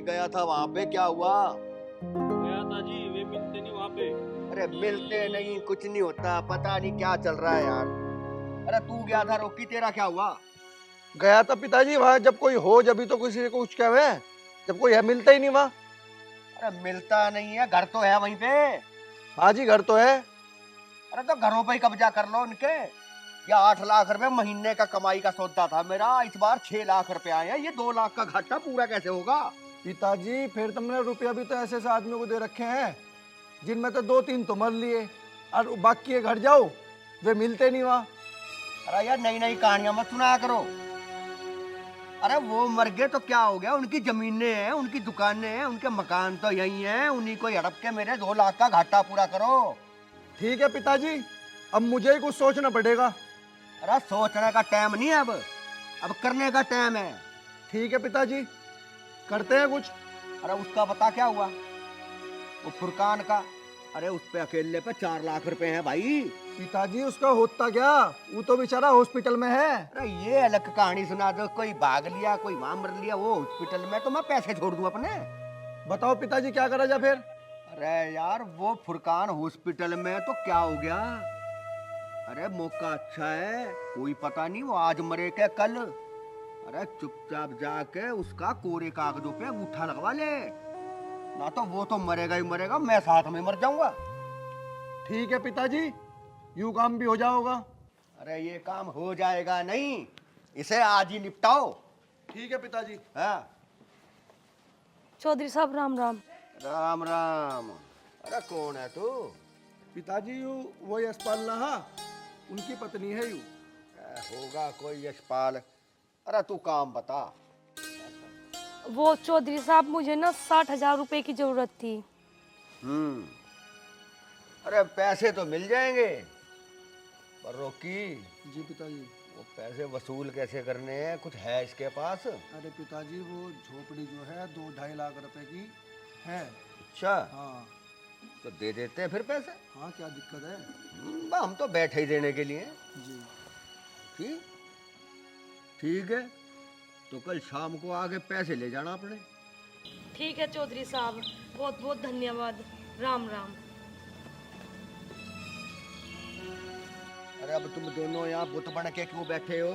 कहीं गया था, वहाँ पे क्या हुआ? गया था जी, वे मिलते नहीं वहाँ पे। अरे मिलते नहीं, कुछ नहीं होता, पता नहीं क्या चल रहा है यार। अरे तू गया था रोकी, तेरा क्या हुआ? गया था पिताजी वहां, जब कोई हो जब तो किसी को कुछ कहे, जब कोई है मिलता ही नहीं वहां। अरे मिलता नहीं है, घर तो है वहीं पे। हाँ जी, घर तो है। अरे तो घरों पे ही कब्जा कर लो उनके। या 8 लाख रुपए महीने का कमाई का सौदा था मेरा, इस बार 6 लाख रुपए आए हैं, ये 2 लाख का घाटा पूरा कैसे होगा? पिताजी फिर तुमने रुपया भी तो ऐसे ऐसे आदमियों को दे रखे हैं जिनमें तो 2-3 तो मर लिए, और बाकी के घर जाओ वे मिलते नहीं वहां। अरे यार नई नई कहानियां मत सुनाया करो। अरे वो मर गए तो क्या हो गया, उनकी जमीनें हैं, उनकी दुकानें हैं, उनके मकान तो यही हैं, उन्हीं को हड़प के मेरे 2 लाख का घाटा पूरा करो। ठीक है पिताजी, अब मुझे ही कुछ सोचना पड़ेगा। अरे सोचने का टाइम नहीं है अब करने का टाइम है। ठीक है पिताजी, करते हैं कुछ। अरे उसका बता क्या हुआ, वो फुरकान का? अरे उस पे अकेले पे 4 लाख रुपए हैं भाई। पिताजी उसका होता क्या, वो तो बेचारा हॉस्पिटल में है। अरे ये अलग कहानी सुना दो, कोई भाग लिया, कोई वहां मर लिया, वो हॉस्पिटल में, तो मैं पैसे छोड़ दूं अपने? बताओ पिताजी क्या करा जाए फिर। अरे यार वो फुरकान हॉस्पिटल में तो क्या हो गया? अरे मौका अच्छा है, कोई पता नहीं वो आज मरे के कल। अरे चुपचाप जाके उसका कोरे कागजों पे अंगूठा लगवा ले, ना तो वो तो मरेगा ही मरेगा, मैं साथ में मर जाऊंगा। ठीक है पिताजी, यूं काम भी हो जाओगा। अरे ये काम हो जाएगा नहीं, इसे आज ही निपटाओ। ठीक है पिताजी। हाँ चौधरी साहब राम राम। राम राम। अरे कौन है तू? पिताजी यू वो यशपाल नहा, उनकी पत्नी है यू। होगा कोई यशपाल। अरे तू काम बता। वो चौधरी साहब मुझे ना 60,000 रुपए की जरूरत थी। अरे पैसे तो मिल जाएंगे, पर रोकी जी पिताजी। वो पैसे वसूल कैसे करने हैं, कुछ है इसके पास? अरे पिताजी वो झोपड़ी जो है 2-2.5 लाख रुपए की है। अच्छा हाँ। तो दे देते हैं फिर पैसे। हाँ क्या दिक्कत है। हम तो बैठे ही देने के लिए हैं। जी ठीक ठीक है, तो कल शाम को आके पैसे ले जाना अपने। ठीक है चौधरी साहब, बहुत बहुत धन्यवाद। राम राम। अरे अब तुम दोनों यहाँ बुत बन के क्यों बैठे हो?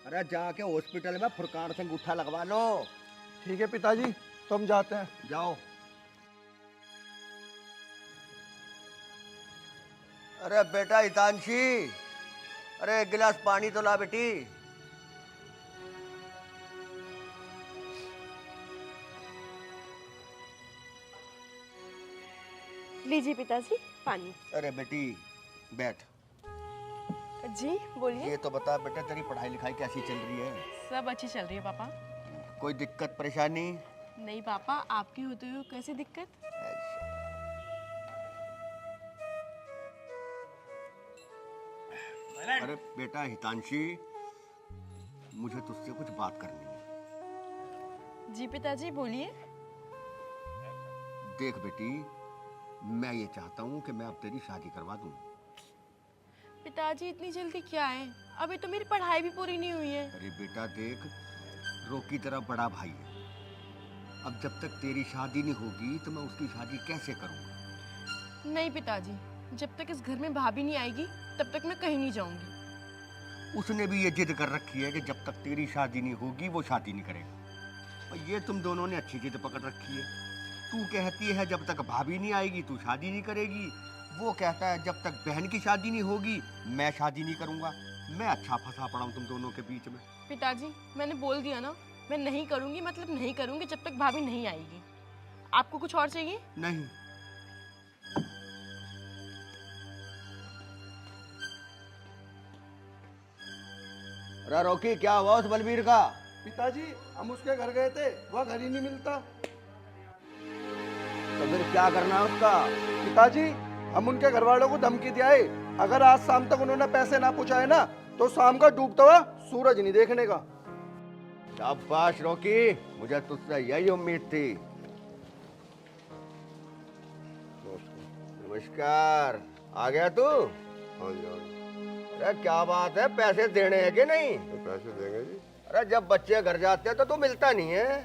अरे जाके हॉस्पिटल में फुरकान से अंगूठा लगवा लो। ठीक है पिताजी, तो हम जाते हैं। जाओ। अरे बेटा हितांशी, अरे एक गिलास पानी तो ला बेटी। लीजिए पिताजी पानी। अरे बेटी बैठ। जी बोलिए। ये तो बता बेटा, तेरी पढ़ाई लिखाई कैसी चल रही है? सब अच्छी चल रही है पापा। कोई दिक्कत परेशानी? नहीं पापा, आपकी होते हुए कैसी दिक्कत? अरे बेटा हितांशी, मुझे तुझसे कुछ बात करनी है। जी पिताजी बोलिए। देख बेटी, मैं ये चाहता हूँ कि मैं अब तेरी शादी करवा दूँ। पिताजी इतनी जल्दी क्या है, अभी तो मेरी पढ़ाई भी पूरी नहीं हुई है। अरे बेटा देख, रोकी तेरा बड़ा भाई है, अब जब तक तेरी शादी नहीं होगी तो मैं उसकी शादी कैसे करूँगा? नहीं पिताजी, जब तक इस घर में भाभी नहीं आएगी तब तक मैं कहीं नहीं जाऊंगी। उसने भी ये जिद कर रखी है कि जब तक तेरी शादी नहीं होगी वो शादी नहीं करेगा। और ये तुम दोनों ने अच्छी जिद पकड़ रखी है। तू कहती है जब तक भाभी नहीं आएगी तू शादी नहीं करेगी, वो कहता है जब तक बहन की शादी नहीं होगी मैं शादी नहीं करूँगा। मैं अच्छा फंसा पड़ा हूँ तुम दोनों के बीच में। पिताजी मैंने बोल दिया ना, मैं नहीं करूंगी मतलब नहीं करूंगी जब तक भाभी नहीं आएगी। आपको कुछ और चाहिए? नहीं। अरे रोकी, क्या हुआ उस बलबीर का? पिताजी हम उसके घर गए थे, वह घर ही नहीं मिलता। तो फिर क्या करना है उसका? पिताजी हम उनके घर वालों को धमकी दिया है, अगर आज शाम तक उन्होंने पैसे ना पहुंचाए ना तो शाम का डूबता हुआ सूरज नहीं देखने का। शाबाश रोकी, मुझे तुझसे यही उम्मीद थी। नमस्कार, आ गया तू? हाँ जी हाँ जी। अरे क्या बात है, पैसे देने हैं कि नहीं? तो पैसे देंगे जी। अरे जब बच्चे घर जाते हैं तो तू मिलता नहीं है।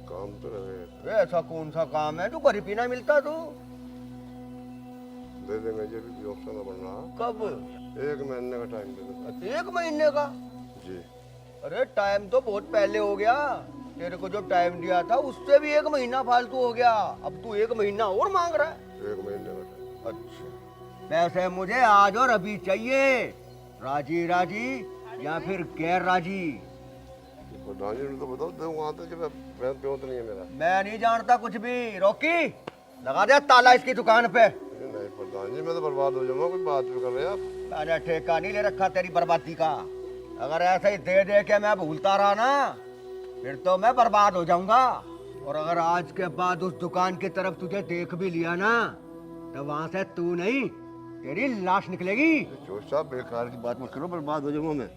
काम तो रहे। ये ऐसा कौन सा काम है जो घर पीना मिलता तू? दे देंगे जी, भी ऑप्शन बन रहा। कब? 1 महीने का टाइम दे दो। 1 महीने का? जी। अरे टाइम तो बहुत पहले हो गया। तेरे को जो टाइम दिया था उससे भी 1 महीना फालतू हो गया। अब तू 1 महीना और मांग रहा है? 1 महीने का टाइम। अच्छा, पैसे मुझे आज और अभी चाहिए। राजी राजी या फिर गैर राजी? प्रधान जी ने तो बताओ, दे वहाँ तक बैंक पे तो नहीं है मेरा। मैं नहीं जानता कुछ भी। रॉकी, लगा दे ताला इसकी दुकान पे। नहीं प्रधान जी, मैं तो बर्बाद हो जाऊंगा। कोई बात भी कर रहे हैं आप? मैंने ठेका नहीं ले रखा तेरी बर्बादी का। अगर ऐसे ही दे दे के मैं भूलता रहा ना, फिर तो मैं बर्बाद हो जाऊंगा। और अगर आज के बाद उस दुकान की तरफ तुझे देख भी लिया ना, तो वहां से तू नहीं, तेरी लाश निकलेगी। जोश साहब, बेकार की बात मत करो, बर्बाद हो जाऊंगा मैं।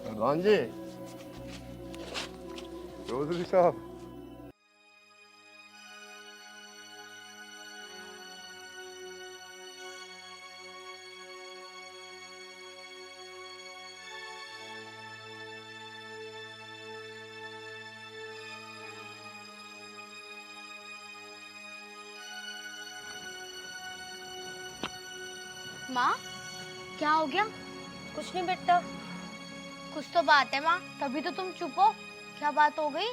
प्रधान जी, चौधरी साहब, माँ, क्या हो गया? कुछ नहीं बेटा। कुछ तो बात है माँ, तभी तो तुम चुप हो। क्या बात हो गई?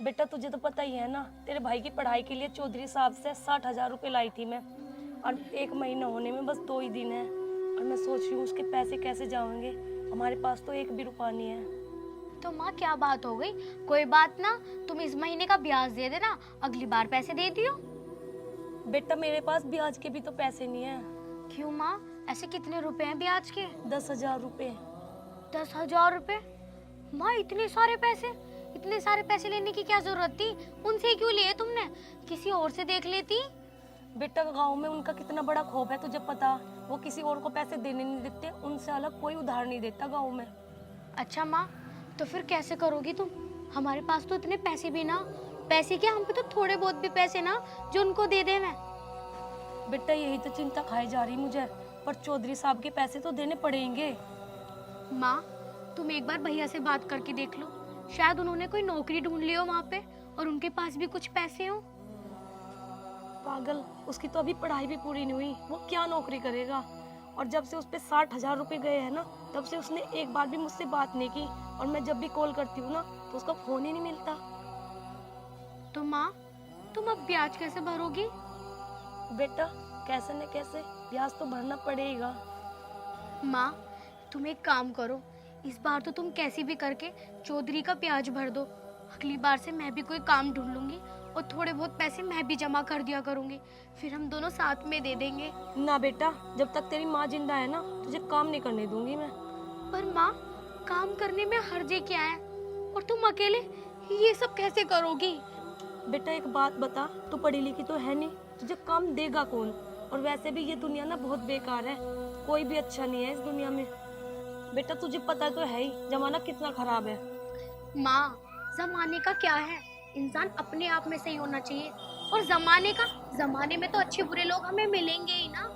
बेटा तुझे तो पता ही है ना, तेरे भाई की पढ़ाई के लिए चौधरी साहब से 60,000 रुपए लाई थी मैं। और 1 महीना होने में बस 2 ही दिन है। और मैं सोच रही हूँ उसके पैसे कैसे जाएंगे। हमारे पास तो 1 भी रुपया नहीं है। तो माँ क्या बात हो गई? कोई बात ना, तुम इस महीने का ब्याज दे देना, अगली बार पैसे दे दियो। बेटा मेरे पास ब्याज के भी तो पैसे नहीं है। क्यों माँ, ऐसे कितने रुपए हैं ब्याज के? 10,000 रुपए। 10,000 रुपए? माँ इतने सारे पैसे? इतने सारे पैसे लेने की क्या जरूरत थी? उनसे क्यों लिए तुमने? किसी और से देख लेती। बेटा गांव में उनका कितना बड़ा खौफ है तुझे पता। वो किसी और को पैसे देने नहीं देते, उनसे अलग कोई उधार नहीं देता गांव में। अच्छा माँ, तो फिर कैसे करोगी तुम? हमारे पास तो इतने पैसे भी ना। पैसे क्या, हम पे तो थोड़े बहुत भी पैसे ना जो उनको दे दे मैं। बेटा यही तो चिंता खाई जा रही मुझे, पर चौधरी साहब के पैसे तो देने पड़ेंगे। माँ, तुम एक बार भैया से बात करके देख लो, शायद उन्होंने कोई नौकरी ढूंढ ली हो वहाँ पे और उनके पास भी कुछ पैसे हो। पागल, उसकी तो अभी पढ़ाई भी पूरी नहीं हुई, वो क्या नौकरी करेगा। और जब से उस पे 60,000 रुपए गए हैं ना, तब से उसने एक बार भी मुझसे बात नहीं की। और मैं जब भी कॉल करती हूँ ना, तो उसका फोन ही नहीं मिलता। तो माँ, तुम अब ब्याज कैसे भरोगी? बेटा कैसे न कैसे ब्याज तो भरना पड़ेगा। माँ, तुम एक काम करो, इस बार तो तुम कैसे भी करके चौधरी का ब्याज भर दो। अगली बार से मैं भी कोई काम ढूंढ लूंगी और थोड़े बहुत पैसे मैं भी जमा कर दिया करूंगी, फिर हम दोनों साथ में दे देंगे। ना बेटा, जब तक तेरी माँ जिंदा है ना, तुझे काम नहीं करने दूंगी मैं। पर माँ, काम करने में हर्जे क्या है? और तुम अकेले ये सब कैसे करोगी? बेटा एक बात बता, तू पढ़ी लिखी तो है नहीं, तुझे काम देगा कौन? और वैसे भी ये दुनिया ना बहुत बेकार है, कोई भी अच्छा नहीं है इस दुनिया में। बेटा तुझे पता तो है ही, जमाना कितना खराब है। माँ, जमाने का क्या है, इंसान अपने आप में सही होना चाहिए। और जमाने में तो अच्छे बुरे लोग हमें मिलेंगे ही ना।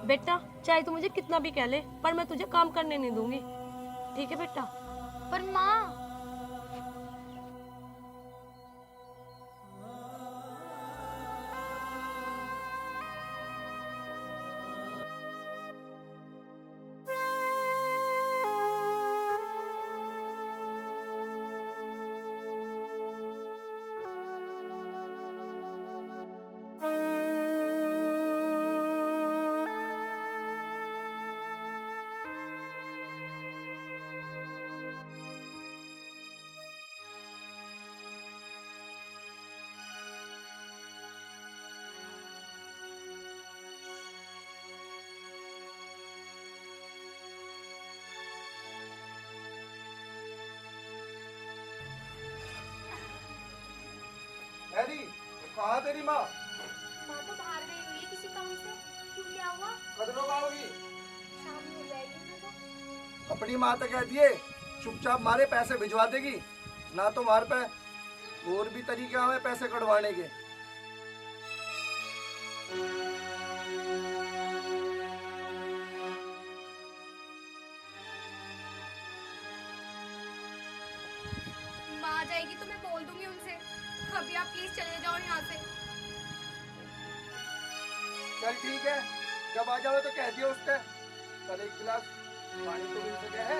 बेटा चाहे तू मुझे कितना भी कह ले, पर मैं तुझे काम करने नहीं दूंगी, ठीक है बेटा? पर माँ, हैरी, कहाँ तेरी माँ? माँ तो बाहर गई हुई है किसी काम से। क्यों, क्या हुआ? कब लोग आओगी? शाम में हो जाएगी ना तो। अपनी माँ तो कहती है चुपचाप मारे पैसे भिजवा देगी, ना तो मार पे और भी तरीके हमें पैसे कटवाने के। माँ, रहेगी तो मैं बोल दूंगी उनसे। अभी आप प्लीज चले जाओ यहाँ से। चल ठीक है, जब आ जाओ तो कह दियो उससे कल एक गिलास पानी तो मिल सके है।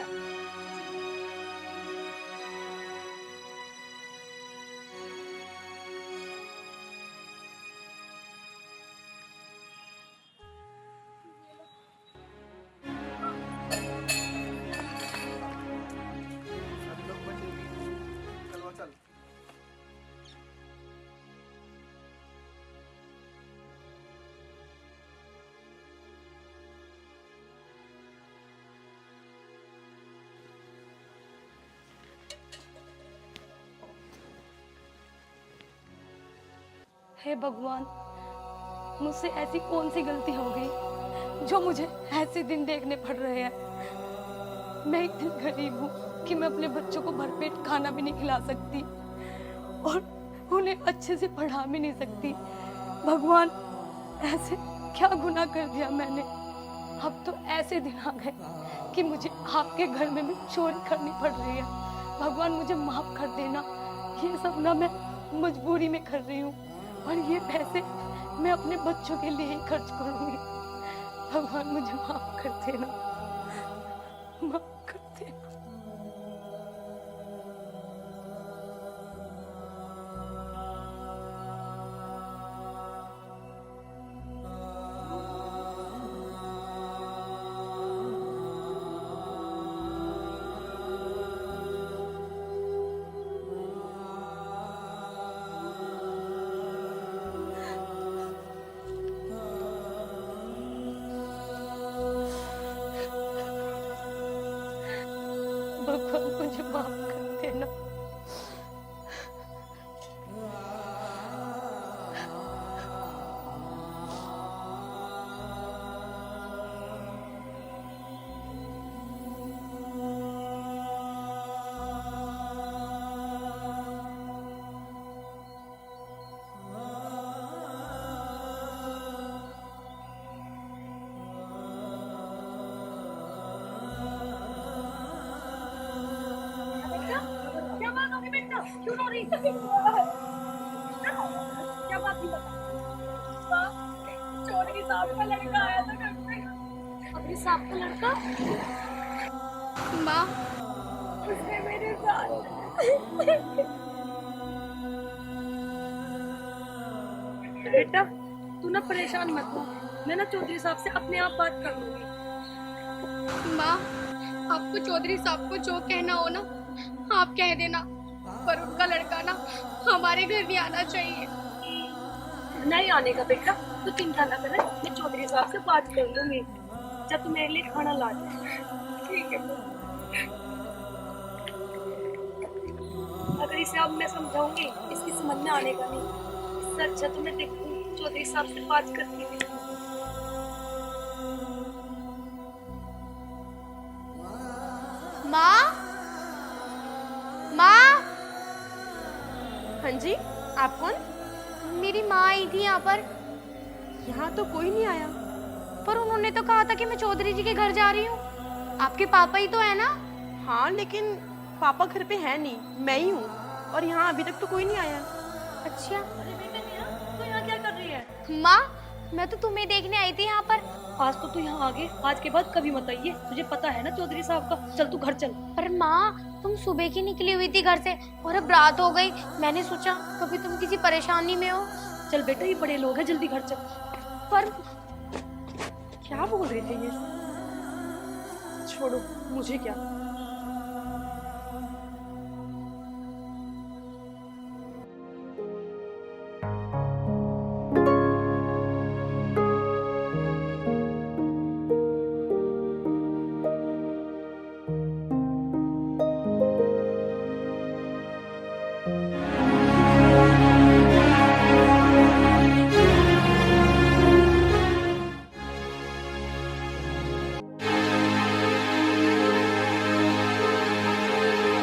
सब लोग बचेंगे। चलो चल। हे भगवान, मुझसे ऐसी कौन सी गलती हो गई जो मुझे ऐसे दिन देखने पड़ रहे हैं। मैं इतनी गरीब हूँ कि मैं अपने बच्चों को भरपेट खाना भी नहीं खिला सकती और उन्हें अच्छे से पढ़ा भी नहीं सकती। भगवान, ऐसे क्या गुनाह कर दिया मैंने। अब तो ऐसे दिन आ गए कि मुझे आपके घर में भी चोरी करनी पड़ रही है। भगवान, मुझे माफ कर देना। ये सब ना मैं मजबूरी में कर रही हूँ और ये पैसे मैं अपने बच्चों के लिए ही खर्च करूंगी। भगवान, मुझे माफ कर देना, माफ कर देना। भगवान, मुझे माफ कर देना। क्या बात होगी बेटा? क्यों रो रही है? क्या बात थी बता। चोर के साहब का लड़का आया था घर पे। अपने साहब का लड़का? माँ, उसने मेरे साथ। बेटा, तू ना परेशान मत हो, मैं ना चौधरी साहब से अपने आप बात कर लूंगी। माँ, आपको चौधरी साहब को जो कहना हो ना आप कह देना, पर उनका लड़का ना हमारे घर नहीं आना चाहिए। नहीं आने का बेटा, तू चिंता ना कर, मैं चौधरी साहब से बात कर लूंगी जब तू मेरे लिए खाना ला दे। ठीक है। अगर इसे अब मैं समझाऊंगी इसकी समझ में आने का नहीं। इससे अच्छा तो मैं देखूं चौधरी साहब से बात करती हूँ। माँ, माँ, हाँ जी, आप कौन? मेरी माँ आई थी यहाँ पर, यहाँ तो कोई नहीं आया। पर उन्होंने तो कहा था कि मैं चौधरी जी के घर जा रही हूँ। आपके पापा ही तो है ना? हाँ, लेकिन पापा घर पे है नहीं, मैं ही हूँ और यहाँ अभी तक तो कोई नहीं आया। अच्छा। अरे बेटा नेहा, तू यहाँ क्या कर रही है? माँ, मैं तो तुम्हें देखने आई थी यहाँ पर। आज तो तू यहाँ आ गई, आज के बाद कभी मत आइए। तुझे पता है ना चौधरी साहब का। चल तू घर चल। पर माँ, तुम सुबह की निकली हुई थी घर से और अब रात हो गई। मैंने सोचा कभी तुम किसी परेशानी में हो। चल बेटा, ये बड़े लोग हैं, जल्दी घर चल। पर क्या बोल रहे थे ये? छोड़ो, मुझे क्या।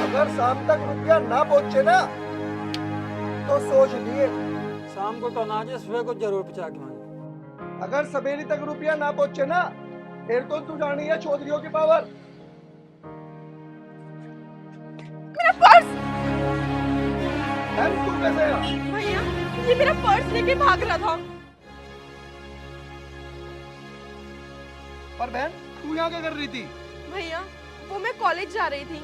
अगर शाम तक रुपया ना पहुंचे ना तो सोच लिए। शाम को तो ना जाए, सुबह को जरूर पहुंचा के आए। अगर सवेरे तक रुपया ना पहुंचे ना फिर तो तू जानी है चौधरियों की पावर। मेरा पर्स! बहन तू कैसे है? भैया ये मेरा पर्स लेके भाग रहा था। पर बहन तू यहाँ क्या कर रही थी? भैया वो मैं कॉलेज जा रही थी।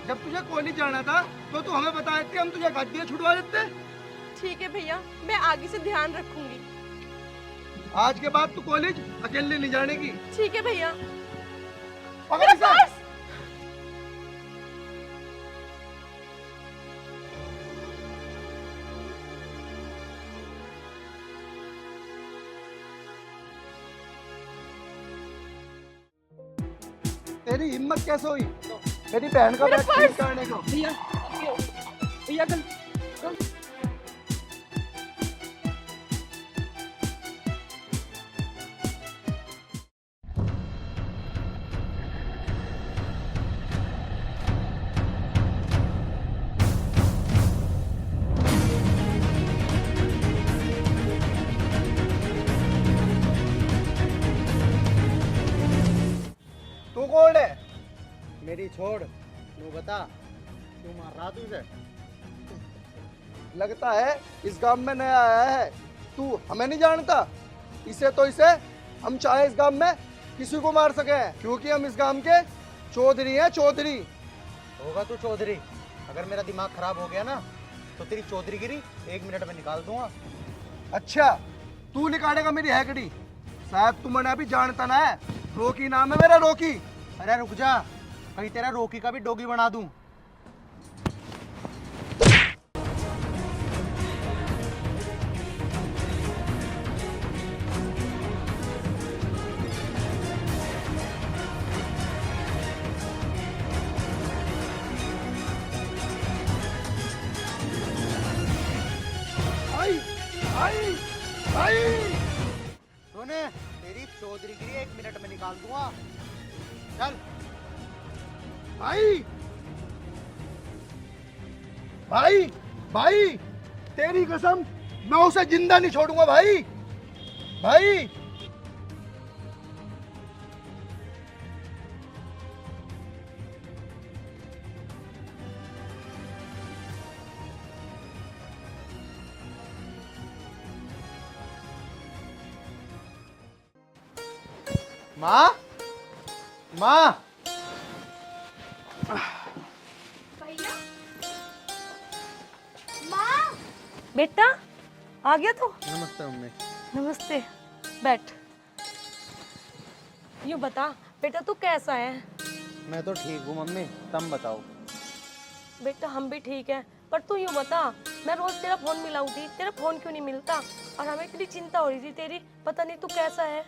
जब तुझे कॉलेज जाना था तो तू हमें बता देती, हम तुझे गाड़ियाँ छुड़वा देते। ठीक है भैया, मैं आगे से ध्यान रखूंगी। आज के बाद तू कॉलेज अकेले नहीं जाने की। ठीक है भैया। पकड़ मेरा इसे। पर्स! तेरी हिम्मत कैसे हुई मेरी बहन का मेरा बैग पर्स! चोरी करने को? भैया भैया कल तू कौन है? मेरी छोड़ तू बता क्यों मार रहा तू इसे? लगता है इस गांव में नया आया है, तू हमें नहीं जानता। इसे हम चाहे इस गांव में किसी को मार सके हैं, क्योंकि हम इस गांव के चौधरी हैं, चौधरी। होगा तू चौधरी, अगर मेरा दिमाग खराब हो गया ना तो तेरी चौधरीगिरी 1 मिनट में निकाल दूंगा। अच्छा तू निकालेगा मेरी हैकड़ी? शायद तू मैंने अभी जानता ना है। रोकी नाम है मेरा, रोकी। अरे रुक जा, कहीं तेरा रोकी का भी डोगी बना दूं। आई आई आई सुन, तेरी चौधरीगिरी 1 मिनट में निकाल दूंगा। चल भाई भाई भाई, तेरी कसम मैं उसे जिंदा नहीं छोड़ूंगा भाई। भाई माँ, माँ, भैया माँ, बेटा आ गया तू? नमस्ते मम्मी। नमस्ते, बैठ। यूँ बता बेटा तू कैसा है? मैं तो ठीक हूँ मम्मी, तुम बताओ। बेटा हम भी ठीक है, पर तू यूँ बता, मैं रोज तेरा फोन मिलाऊं थी, तेरा फोन क्यों नहीं मिलता? और हमें इतनी चिंता हो रही थी तेरी, पता नहीं तू कैसा है।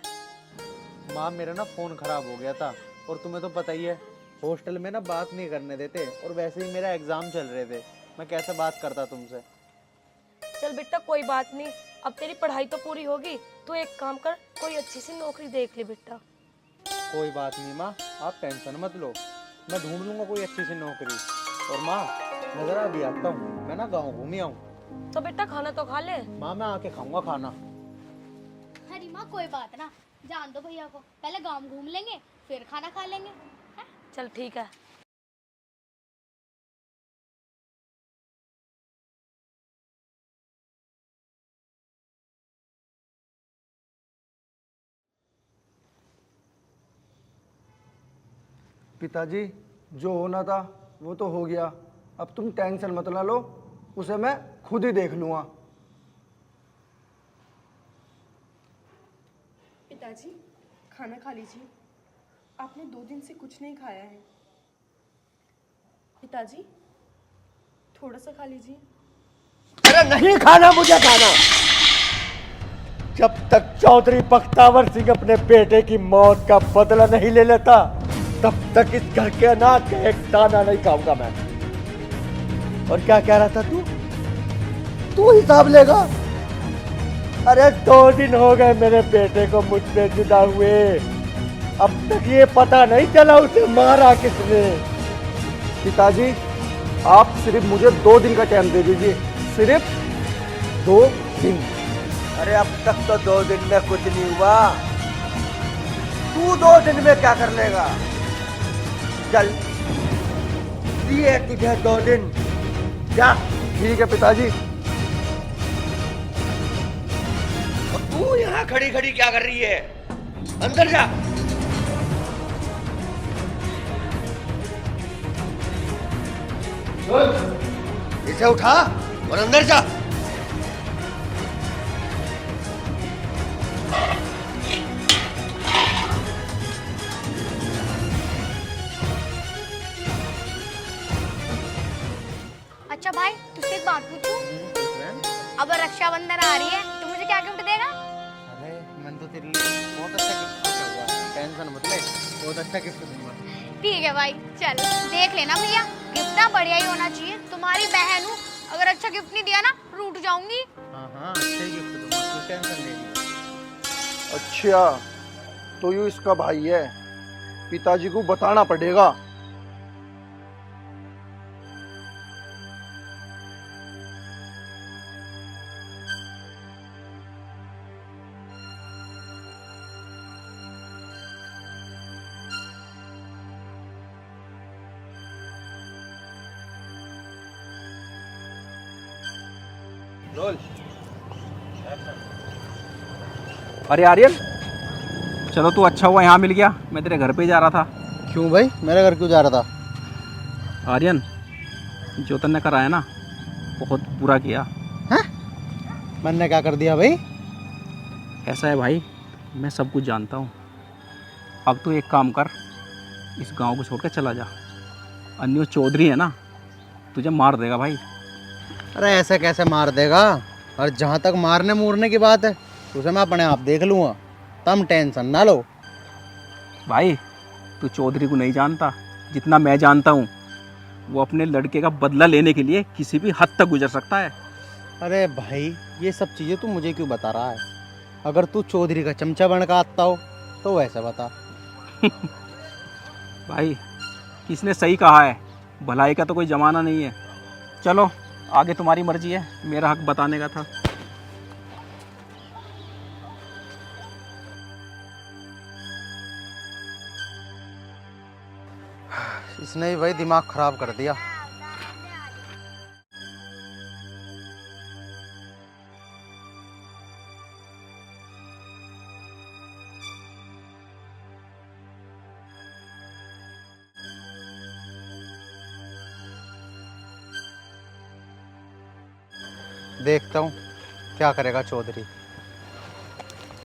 माँ मेरा ना फोन खराब हो गया था, और तुम्हें तो पता ही है हॉस्टल में ना बात नहीं करने देते, और वैसे ही मेरा एग्जाम चल रहे थे, मैं कैसे बात करता तुमसे। चल बेटा कोई बात नहीं, अब तेरी पढ़ाई तो पूरी होगी, तू एक काम कर, कोई अच्छी सी नौकरी देख ले बेटा। कोई बात नहीं माँ, आप टेंशन मत लो, मैं ढूंढ लूंगा कोई अच्छी सी नौकरी। और माँ मैं जरा अभी आता हूँ, मैं ना गाँव घूमी आऊँ। तो बेटा खाना तो खा ले। माँ मैं आके खाऊंगा खाना। अरे माँ कोई बात ना, जान दो भैया को, पहले गांव घूम लेंगे फिर खाना खा लेंगे। हैं? चल ठीक है। पिताजी जो होना था वो तो हो गया, अब तुम टेंशन मत ना लो, उसे मैं खुद ही देख लूंगा। पिताजी खाना खा लीजिए, आपने 2 दिन से कुछ नहीं खाया है। पिताजी थोड़ा सा खा लीजिए। अरे नहीं खाना मुझे खाना। जब तक चौधरी बख्तावर सिंह अपने बेटे की मौत का बदला नहीं ले लेता, तब तक इस घर के अनाज का एक दाना नहीं खाऊंगा मैं। और क्या कह रहा था तू हिसाब लेगा? अरे 2 दिन हो गए मेरे बेटे को मुझसे जुदा हुए, अब तक ये पता नहीं चला उसे मारा किसने। पिताजी आप सिर्फ मुझे 2 दिन का टाइम दे दीजिए, सिर्फ 2 दिन। अरे अब तक तो 2 दिन में कुछ नहीं हुआ, तू 2 दिन में क्या कर लेगा? चल दिए तुझे 2 दिन, जा ठीक है पिताजी। और तू यहाँ खड़ी खड़ी क्या कर रही है? अंदर जा। इसे उठा और अंदर जा। अच्छा भाई, तुझसे एक बात पूछूं? अब रक्षाबंधन आ रही है, तो मुझे क्या गिफ्ट देगा? अरे मैंने तो तेरे लिए बहुत अच्छा गिफ्ट सोचा हुआ है, टेंशन मत ले, बहुत अच्छा गिफ्ट दूंगा। ठीक है भाई, चल देख लेना भैया, गिफ्ट ना बढ़िया ही होना चाहिए। तुम्हारी बहन हूँ, अगर अच्छा गिफ्ट नहीं दिया ना रूठ जाऊंगी। हाँ हाँ, अच्छा ही गिफ्ट दूंगा, तू टेंशन ले ली। अच्छा, तो यू इसका भाई है, पिताजी को बताना पड़ेगा। अरे आर्यन, चलो तू अच्छा हुआ यहाँ मिल गया, मैं तेरे घर पे ही जा रहा था। क्यों भाई, मेरे घर क्यों जा रहा था? आर्यन, जो तन्ने कराया ना बहुत बुरा किया। मैंने क्या कर दिया भाई? ऐसा है भाई, मैं सब कुछ जानता हूँ। अब तू एक काम कर, इस गांव को छोड़ के चला जा। अन्य चौधरी है ना, तुझे मार देगा भाई। अरे ऐसे कैसे मार देगा? और जहाँ तक मारने मूरने की बात है, उसे मैं अपने आप देख लूँगा, तुम टेंशन ना लो। भाई तू चौधरी को नहीं जानता, जितना मैं जानता हूँ। वो अपने लड़के का बदला लेने के लिए किसी भी हद तक गुजर सकता है। अरे भाई, ये सब चीज़ें तू मुझे क्यों बता रहा है? अगर तू चौधरी का चमचा बन का आता हो तो वैसे बता। भाई किसने सही कहा है, भलाई का तो कोई जमाना नहीं है। चलो आगे तुम्हारी मर्जी है, मेरा हक बताने का था। इसने ही भाई दिमाग खराब कर दिया। देखता हूँ क्या करेगा चौधरी।